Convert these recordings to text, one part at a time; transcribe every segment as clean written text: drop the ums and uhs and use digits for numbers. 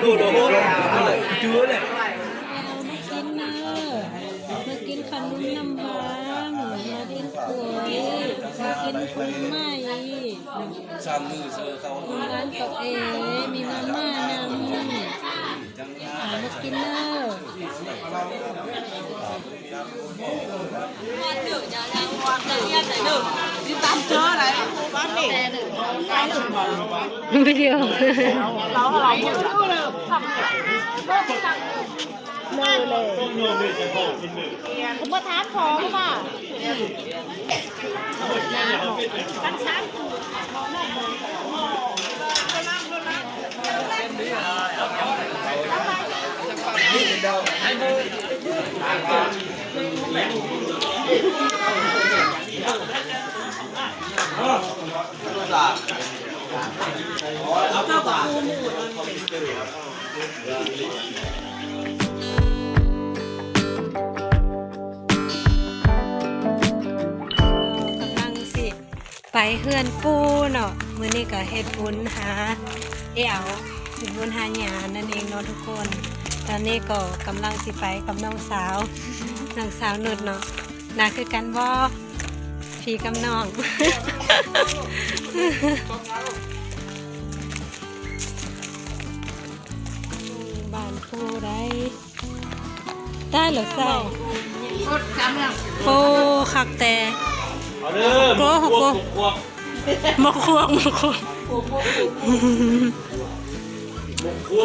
ดูดูจื้อเลยมากินขนมน้ำหวานมาดินกล้วยมากินผลไม้ร้านกับมีมาม่านำมากินเนอะวิดีโอผมมาทานของป่ะตั้งช้างเอาเข้ากับปูหมูไปเฮือนปูเนาะมื้อนี้ก็เฮ็ดบุญหาเฮ็ดบุญหาหยานั่นเองเนาะทุกคนตอนนี้ก็กำลังสิไปกับน้องสาวนุชเนาะน่าคือกันบ่พี่กับน้องบ้านปูได้เหรอใส่ปูคักแต่โก้หกมกควง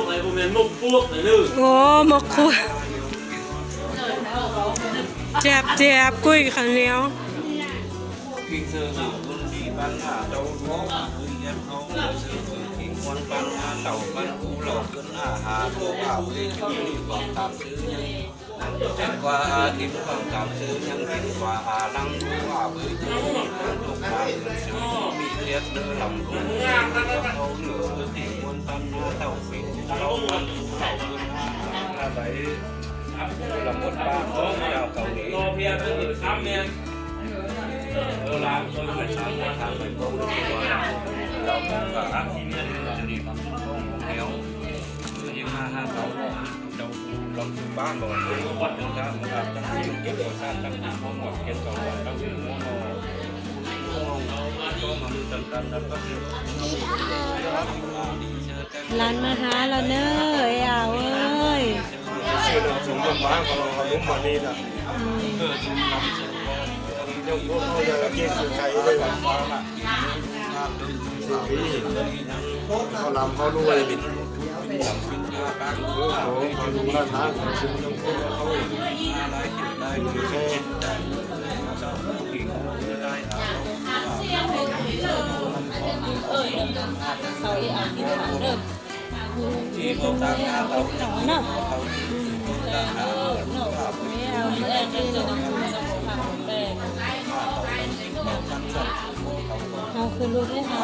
อะไรพวกนี้มกพวกไหนนึกโอ้มกควงเจ็บกุ้ยขันเลี้ยวกินเสือคนที่บ้านหาเจ้าท้องคุยกันเขาซื้อกินวันบ้านหาเต่าบ้านกูหลอกขึ้นอาหารโลกเอาเองชื่อนี่บอกตามซื้อเจ็บกว่าทิพย์ฟังตามซื้อยังกินกว่าลังรู้ว่าเบื่อลูกชายซื้อมีเลียดเนื้อลำรู้เขาเหนือที่วันบ้านหาเต่าฟินเราบ้านกูเหลอกขึ้นอะไรลำบดบ้านเขาเจ้าเกาหลีเพียรเป็นคำเนี่ยลาคนไปทำทางไปโกงเราก็อาชีพนี้จะดีความเดียวยิ่งมาหาเขาเราบ้านบอกวัดถึงทางนะครับตั้งชื่อเก็บก่อสร้างตั้งชื่อห้องหมดเก็บก่อสร้างตั้งชื่อห้องก็มันจำกันแล้วก็ร้านมาหาเราเนอะเอาเอ้ยถึงตรงบ้านของเราลุ้มมานี่นะเดี๋ยวพวกเขาจะเกี่ยงใครได้บ้างเขาลำเขารวยเขาดูร้านค้าเขาซื้อน้ำเขาอะไรกินได้คือแค่ที่พวกต่างเราเนาะเอาคือลูกให้เอา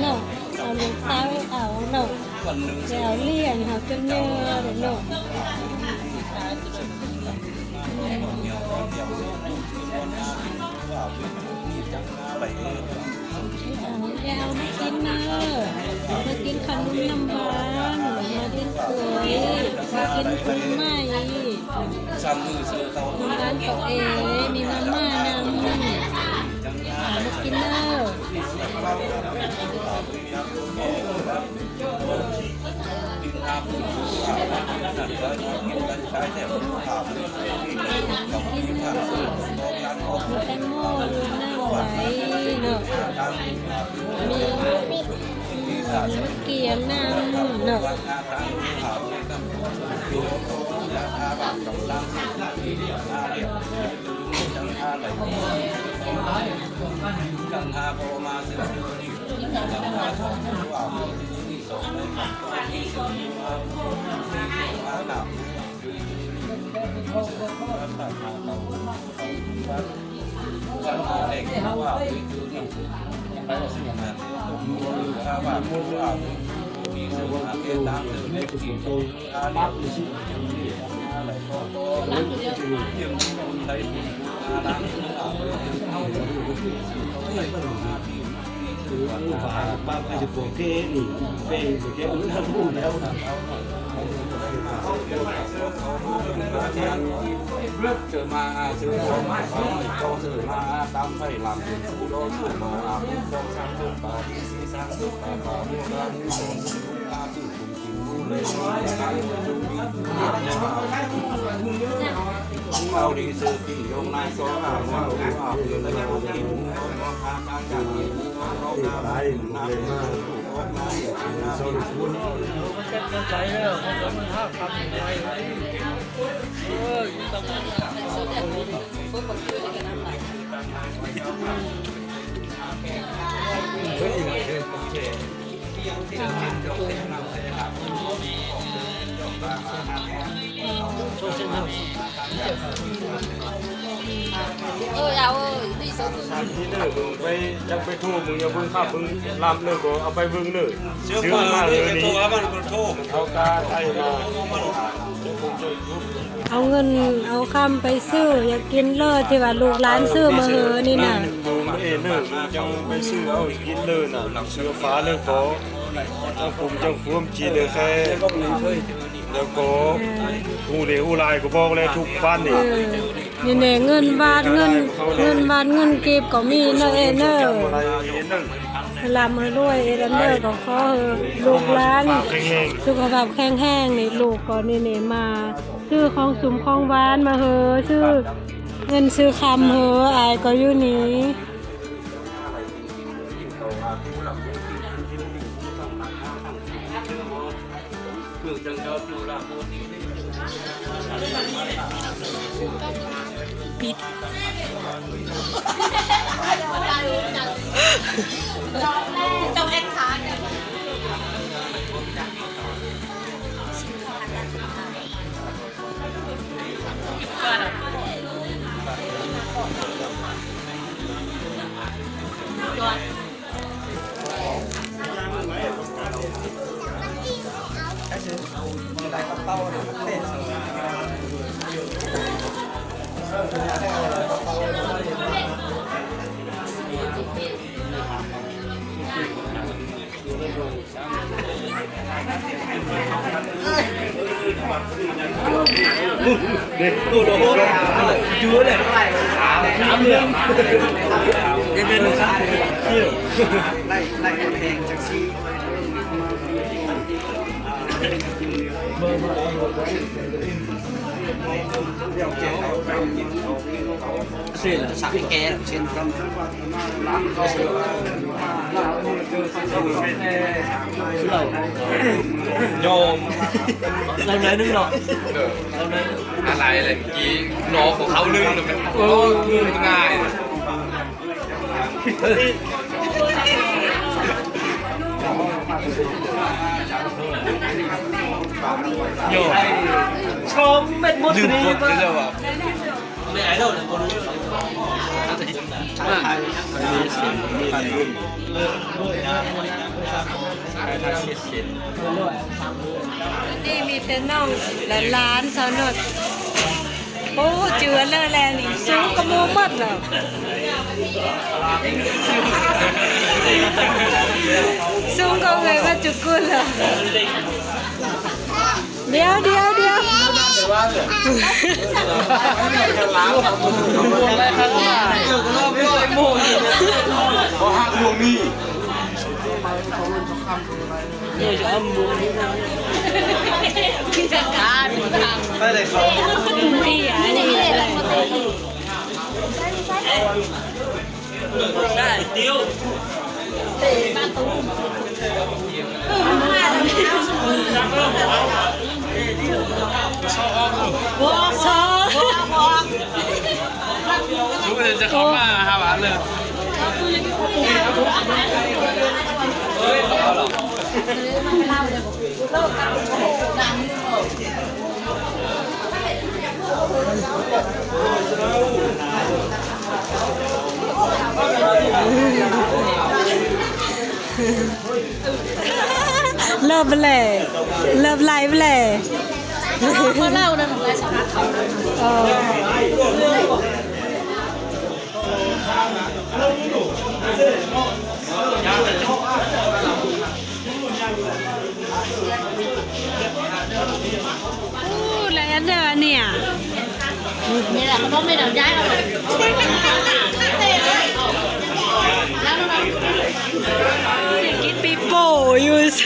เนาะเอาลูกสาวให้เอาเนาะจะเอาเลี้ยงเขาจนเนื้อเนาะเอามากินเนอะมากินขนมน้ำหวานมาดินกล้วยมากินผลไม้ร้านกับมีมาม่านำมากินเนอะมีแตงโมดูหน้าไหวเนาะมีเกี๊ยวน้ำเนาะกังหาโพมาสิกังหาชมว่าที่สองที่สองมาดับวันเด็กว่าคือนี่ไปสิ่งนั้นถ้าว่าพูดว่ามีสิ่งที่เกิดตามเรื่องเด็กที่โตอาเลียอะไรก็ยังได้อาลังอา บ้านก็จะโปรเกนี่เป็นแค่รู้ทั้งรู้แล้วนะเจอมาเจอมาก็เจอมาตามไฟลำผู้โดนผู้มาผู้โดนสร้างตัวป่าที่สีสร้างตัวป่าป่าผู้โดนผู้โดนอาตื่นจริงผู้เลยเอาดีซื้อที่ยงนายก็เอาว่าเอาอยู่ในโลกนี้ก็พาการจากนี้เราหน้าได้เลยมากโซนคุณ ใจแล้วมันก็มันห้าคำอะไรเอาđi số tư ที่เลิกไปจักไปทั่วมึงอย่าเบิ่งข้ามึงลำเลิกก็เอาไปเบิ่งเลย เชื่อมาเลยโทรแล้วมันก็โทร เอากาไทยมา เอาเงินเอาคำไปซื้ออยากกินเลิศที่ว่าลูกหลานซื้อมาเหอนี่น่ะ ดูเอเลิกจังไปซื้อเอากินเลยน่ะหลังเสื้อฟ้าเลิกก็จังผมจังฟูมจีเลยแค่แล้วก็หูเหลวลายก็บอกเลยทุกบ้านนี่ นี่แน่เงินบาทเงินบาทเงินเก็บก็มีเนอะเนอะ อะไรเอ็นนึง ลำมาด้วยเนอะก็ขอลูกหลานสุขภาพแข็งแรงนี่ลูกก็นี่มาซื้อของสุมของหวานมาเหอซื้อเงินซื้อคำเหออายก็อยู่นี้ ปิดtrong em thángดูโดนจื้อเลยสามเรื่องยังเป็นสามเที่ยวไล่เพลงจากซีเส้นสักแกเส้นกันโยมอะไรไหนนึงหรออะไรเมื่อกี้น้องของเขานึ่งมันนึ่งง่ายโยชมเม็ดมดดีมากไม่ไอ้เราเนี่ยคนรู้นี่มีแต่น้องและร้านสนดโอ้เจือเลอะแลนี่สูงกระมูหมดแล้วสูงก็เลยว่าจุกุลแล้วเดี๋ยวพี่จัดการไปเลยเขาดีอ่ะนี่ได้เดียวรู้เลยจะเข้ามาหาหวานเลยเลิฟเลยเลิฟไลฟ์เลยcó lâu đâu mà lại sao แล้วเด้อเนี่ย นี่แหละเขาบอกไม่เดี๋ยวย้ายเราเลยแล้วเรา กินปีโป้อยู่เส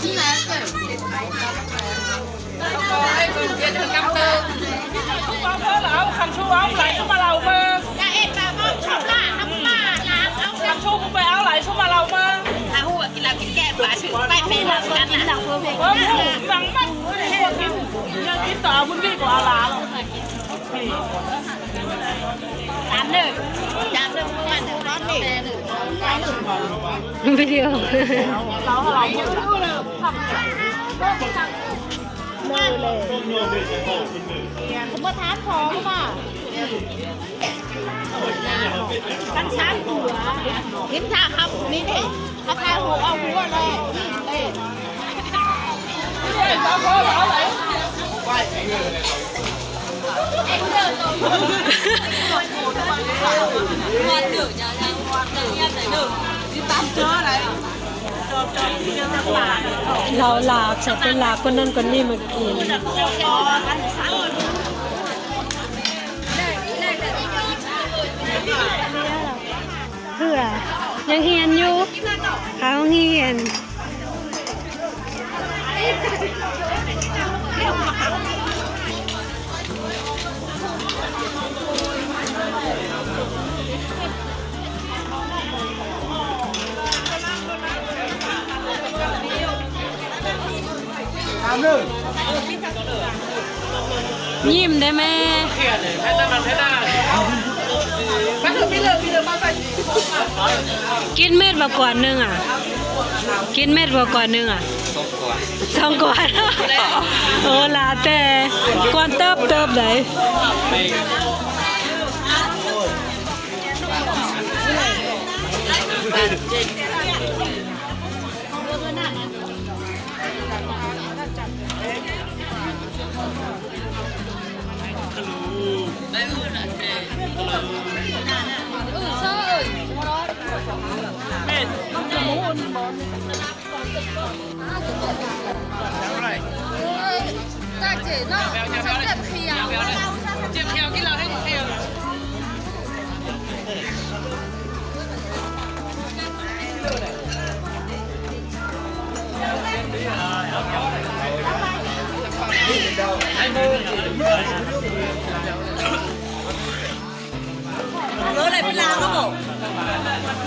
ที่ไหนเกิดคันชูเอาไหลเข้ามาเราเมื่อจะเอ็ดมาก็ชอบล่าน้ำมาน้ำเอาคันชูไปเอาไหลเข้ามาเราเมื่ออาหูกินเรากินแก้ปลาถึงไปเป็นเรากันนะเราเพิ่มเพิ่มฟังมันกินยังกินต่อคุณพี่กว่าลาหรอกจานหนึ่งเมื่อวันหนึ่งร้อนหนึ่งวิดีโอ เราเลยทำเลยผมมาทานของมากันช้างตัวกินชาครับนี่ดิเขาทายหัวเอาหัวเลยเราพอเราเลยวันหนึ่งจะยังวันหนึ่งยังไหนหนึ่งที่ตามเจออะไรเราหลากใส่เป็นหลากคนนั้นคนนี้มากินเพื่อยังเฮียนอยู่เขาเฮียนยิ้มได้ไหมกินเม็ดมาก่อนนึงอ่ะกินเม็ดมาก่อนนึงอ่ะ2 ก่อนโอ้ลาแต่ก่อนเติบเลย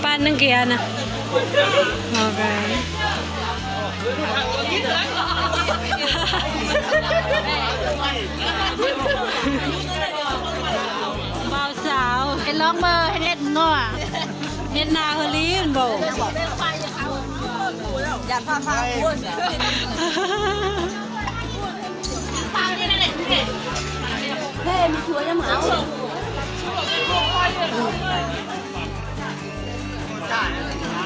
ป้านนึงเกียร์นะโอเคเบาสาวเห็นร้องเบอร์เห็นนัวเห็นนาเฮลีนโบอยากพาพูดเฮ้มีชัวร์ยังเหมา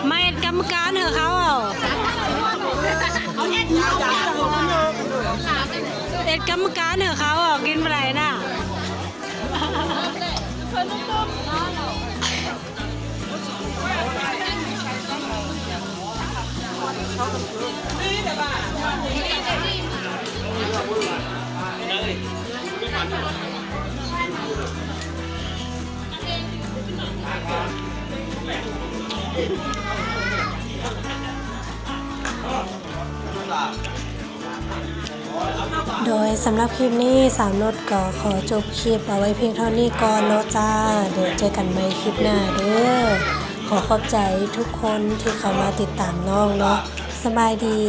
ไม่กรรมการเหรอเขาเอ็ดกรรมการเหรอเขากินอะไรน่ะโดยสำหรับคลิปนี้สาวนุชก็ขอจบคลิปเอาไว้เพียงเท่านี้ก่อนเนาะจ้าเดี๋ยวเจอกันใหม่คลิปหน้าเด้อขอขอบใจทุกคนที่เข้ามาติดตามน้องเนาะสบายดี